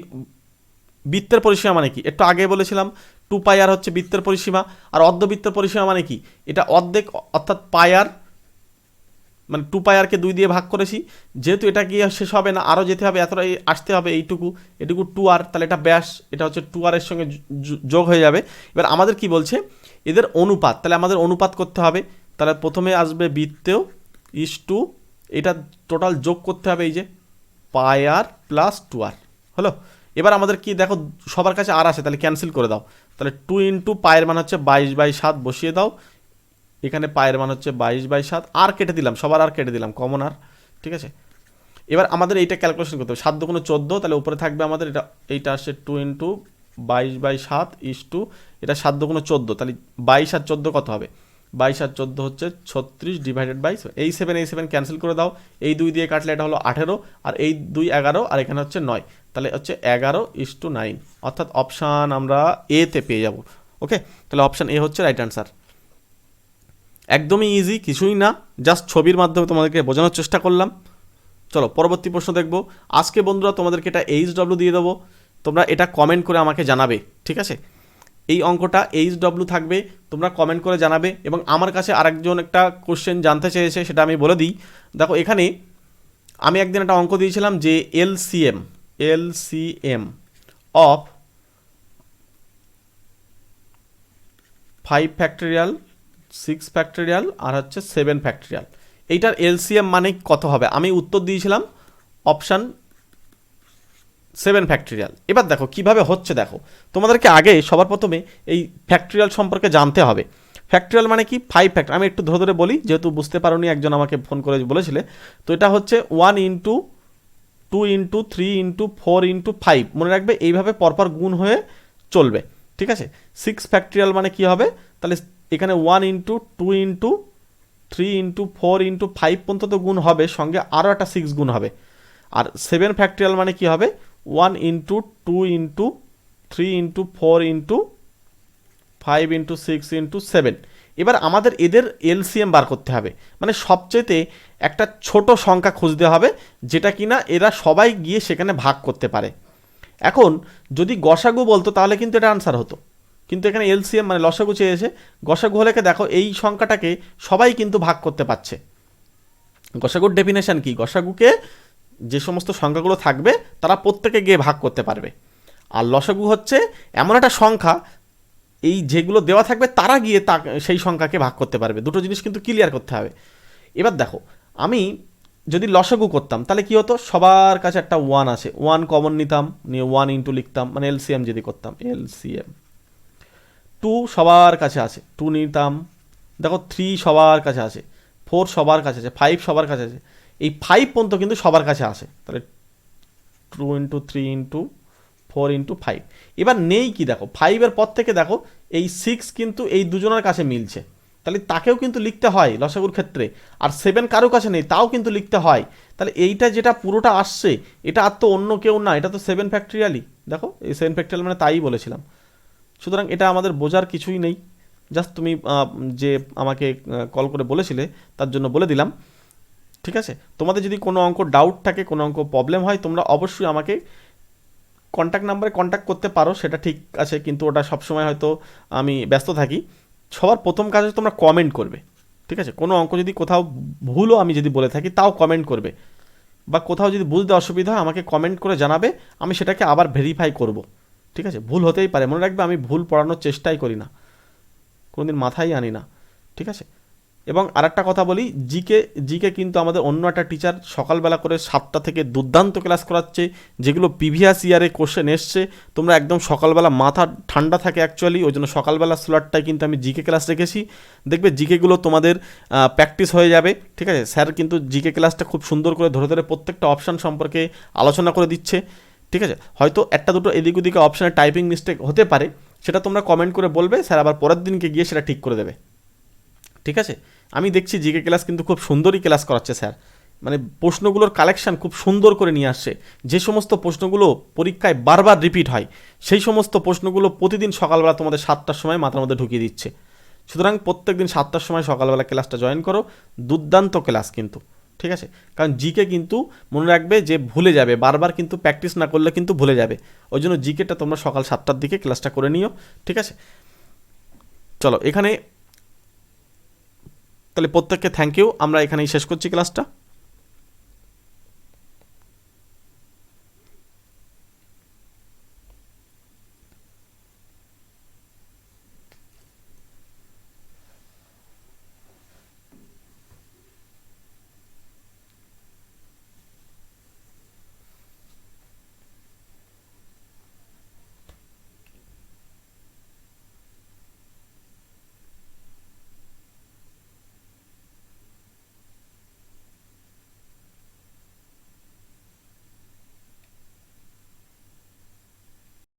বৃত্তের পরিসীমা মানে কি? একটু আগে বলেছিলাম 2πr হচ্ছে বৃত্তের পরিসীমা, আর অর্ধবৃত্তের পরিসীমা মানে কি? এটা অর্ধেক, অর্থাৎ πr, মানে 2πrকে 2 দিয়ে ভাগ করেছি। যেহেতু এটা গিয়ে শেষ হবে না, আরও যেতে হবে, এতটা আসতে হবে, এটুকু 2r, তাহলে এটা ব্যাস, এটা হচ্ছে 2r এর সঙ্গে যোগ হয়ে যাবে। এবার আমাদের কি বলছে? এদের অনুপাত, তাহলে আমাদের অনুপাত করতে হবে। তাহলে প্রথমে আসবে বৃত্তেও ইস টু, এটা টোটাল যোগ করতে হবে, এই যে πr + 2r হলো। এবার আমাদের কি দেখো সবার কাছে আর আছে, তাহলে ক্যান্সেল করে দাও। তাহলে 2 × π মান হচ্ছে 22/7 বসিয়ে দাও, এখানে পায়ের মান হচ্ছে 22/7, আর কেটে দিলাম, সবার আর কেটে দিলাম, কমন আর, ঠিক আছে? এবার আমাদের এইটা ক্যালকুলেশন করতে হবে, 7 × 14, তাহলে উপরে থাকবে আমাদের এইটা আসছে 2 × 22/7 ইস টু, এটা 7 × 14, তাহলে 22 আর 14 কত হবে? 22 আর 14 হচ্ছে 36 / এই 7 ক্যান্সেল করে দাও, এই 2 দিয়ে কাটলে এটা হলো 18, আর এই 2 11, আর এখানে হচ্ছে 9, তাহলে হচ্ছে 11:9, অর্থাৎ অপশান আমরা এতে পেয়ে যাব। ওকে, তাহলে অপশান এ হচ্ছে রাইট অ্যান্সার। একদমই ইজি, কিছুই না, জাস্ট ছবির মাধ্যমে তোমাদেরকে বোঝানোর চেষ্টা করলাম। চলো পরবর্তী প্রশ্ন দেখব। আজকে বন্ধুরা তোমাদেরকে এটা HW দিয়ে দেবো, তোমরা এটা কমেন্ট করে আমাকে জানাবে, ঠিক আছে? এই অঙ্কটা HW থাকবে, তোমরা কমেন্ট করে জানাবে। এবং আমার কাছে আরেকজন একটা কোশ্চেন জানতে চেয়েছে, সেটা আমি বলে দিই। দেখো এখানে আমি একদিন একটা অঙ্ক দিয়েছিলাম যে LCM অফ 5 ফ্যাক্টোরিয়াল, 6 ফ্যাক্টোরিয়াল, আর হচ্ছে 7 ফ্যাক্টোরিয়াল, এইটার এলসিএম মানে কত হবে? আমি উত্তর দিয়েছিলাম অপশান 7 ফ্যাক্টোরিয়াল। এবার দেখো কিভাবে হচ্ছে, দেখো তোমাদেরকে আগে সবার প্রথমে এই ফ্যাক্টোরিয়াল সম্পর্কে জানতে হবে। ফ্যাক্টোরিয়াল মানে কি? 5 ফ্যাক্টর, আমি একটু ধরে ধরে বলি যেহেতু বুঝতে পারোনি, একজন আমাকে ফোন করে বলেছিলে। তো এটা হচ্ছে 1 × 2 × 3 × 4 × 5, মনে রাখবে এইভাবে পরপর গুণ হয়ে চলবে, ঠিক আছে? 6 ফ্যাক্টোরিয়াল মানে কি হবে? তাহলে এখানে 1 × 2 × 3 × 4 × 5 পর্যন্ত তো গুণ হবে, সঙ্গে আরও একটা 6 গুণ হবে। আর 7 ফ্যাক্টোরিয়াল মানে কি হবে? 1 × 2 × 3 × 4 × 5 × 6 × 7। এবার আমাদের এদের এলসিএম বার করতে হবে, মানে সবচেয়েতে একটা ছোট সংখ্যা খুঁজতে হবে যেটা কিনা এরা সবাই গিয়ে সেখানে ভাগ করতে পারে। এখন যদি গসাগু বলতো তাহলে কিন্তু এটা আনসার হতো, কিন্তু এখানে এলসিএম মানে লসাগু চেয়েছে। গসাগু হলে দেখো এই সংখ্যাটাকে সবাই কিন্তু ভাগ করতে পারছে। গসাগুর ডেফিনেশন কি? গসাগুকে যে সমস্ত সংখ্যাগুলো থাকবে তারা প্রত্যেকে গিয়ে ভাগ করতে পারবে। আর লসাগু হচ্ছে এমন একটা সংখ্যা, এই যেগুলো দেওয়া থাকবে তারা গিয়ে সেই সংখ্যাকে ভাগ করতে পারবে। দুটো জিনিস কিন্তু ক্লিয়ার করতে হবে। এবার দেখো আমি যদি লসাগু করতাম তাহলে কি হতো? সবার কাছে একটা 1 আছে, 1 কমন নিতাম, নিয়ে 1 × লিখতাম, মানে এলসিএম যদি করতাম, এলসিএম 2 সবার কাছে আছে, 2 নিতাম। দেখো 3 সবার কাছে আছে, 4 সবার কাছে আছে, 5 সবার কাছে আছে, এই 5 পর্যন্ত কিন্তু সবার কাছে আসে। তাহলে 2 × 3 × 4 × 5। এবার নেই কি দেখো, 5-এর পর থেকে দেখো এই 6 কিন্তু এই দুজনের কাছে মিলছে, তাহলে তাকেও কিন্তু লিখতে হয় লসাগুর ক্ষেত্রে। আর 7 কারো কাছে নেই, তাও কিন্তু লিখতে হয়। তাহলে এইটা যেটা পুরোটা আসছে, এটা আর তো অন্য কেউ না, এটা তো 7 ফ্যাক্টরিয়ালই। দেখো এই 7 ফ্যাক্টরিয়াল মানে তাই বলেছিলাম। সুতরাং এটা আমাদের বোঝার কিছুই নেই, জাস্ট তুমি যে আমাকে কল করে বলেছিলে তার জন্য বলে দিলাম। ঠিক আছে, তোমাদের যদি কোনো অঙ্ক ডাউট থাকে, কোনো অঙ্ক প্রবলেম হয়, তোমরা অবশ্যই আমাকে কন্ট্যাক্ট নাম্বারে কন্ট্যাক্ট করতে পারো, সেটা ঠিক আছে, কিন্তু ওটা সবসময় হয়তো আমি ব্যস্ত থাকি। সবার প্রথম কাজ হচ্ছে তোমরা কমেন্ট করবে। ঠিক আছে, কোনো অঙ্ক যদি কোথাও ভুলও আমি যদি বলে থাকি তাও কমেন্ট করবে, বা কোথাও যদি বুঝতে অসুবিধা হয় আমাকে কমেন্ট করে জানাবে, আমি সেটাকে আবার ভেরিফাই করব। ঠিক আছে, ভুল হতেই পারে, মনে রাখবে আমি ভুল পড়ানোর চেষ্টাই করি না, কোনোদিন মাথায় আনি না। ঠিক আছে, এবং আরেকটা কথা বলি, জিকে জিকে কিন্তু আমাদের অন্য একটা টিচার সকালবেলা করে 7টা থেকে দুর্দান্ত ক্লাস করাচ্ছে, যেগুলো প্রিভিয়াস ইয়ারে কোশ্চেন এসছে। তোমরা একদম সকালবেলা মাথা ঠান্ডা থাকে অ্যাকচুয়ালি, ওই জন্য সকালবেলা স্লটটাই কিন্তু আমি জিকে ক্লাস রেখেছি। দেখবে জিকেগুলো তোমাদের প্র্যাকটিস হয়ে যাবে। ঠিক আছে, স্যার কিন্তু জিকে ক্লাসটা খুব সুন্দর করে ধরে ধরে প্রত্যেকটা অপশান সম্পর্কে আলোচনা করে দিচ্ছে। ঠিক আছে, হয়তো একটা দুটো এদিক ওদিকে অপশানে টাইপিং মিস্টেক হতে পারে, সেটা তোমরা কমেন্ট করে বলবে, স্যার আবার পরের দিনকে গিয়ে সেটা ঠিক করে দেবে। ঠিক আছে, আমি দেখছি জিকে ক্লাস কিন্তু খুব সুন্দরই ক্লাস করাচ্ছে স্যার, মানে প্রশ্নগুলোর কালেকশন খুব সুন্দর করে নিয়ে আসছে। যে সমস্ত প্রশ্নগুলো পরীক্ষায় বারবার রিপিট হয়, সেই সমস্ত প্রশ্নগুলো প্রতিদিন সকালবেলা তোমাদের 7টার সময় মাথার মধ্যে ঢুকিয়ে দিচ্ছে। সুতরাং প্রত্যেক দিন 7টার সময় সকালবেলা ক্লাসটা জয়েন করো, দুর্দান্ত ক্লাস কিন্তু। ঠিক আছে, কারণ জিকে কিন্তু মনে রাখবে যে ভুলে যাবে, বারবার কিন্তু প্র্যাকটিস না করলে কিন্তু ভুলে যাবে। ওই জন্য জিকেটা তোমরা সকাল 7টার দিকে ক্লাসটা করে নিও। ঠিক আছে, চলো এখানে তাহলে প্রত্যেককে থ্যাংক ইউ, আমরা এখানেই শেষ করছি ক্লাসটা।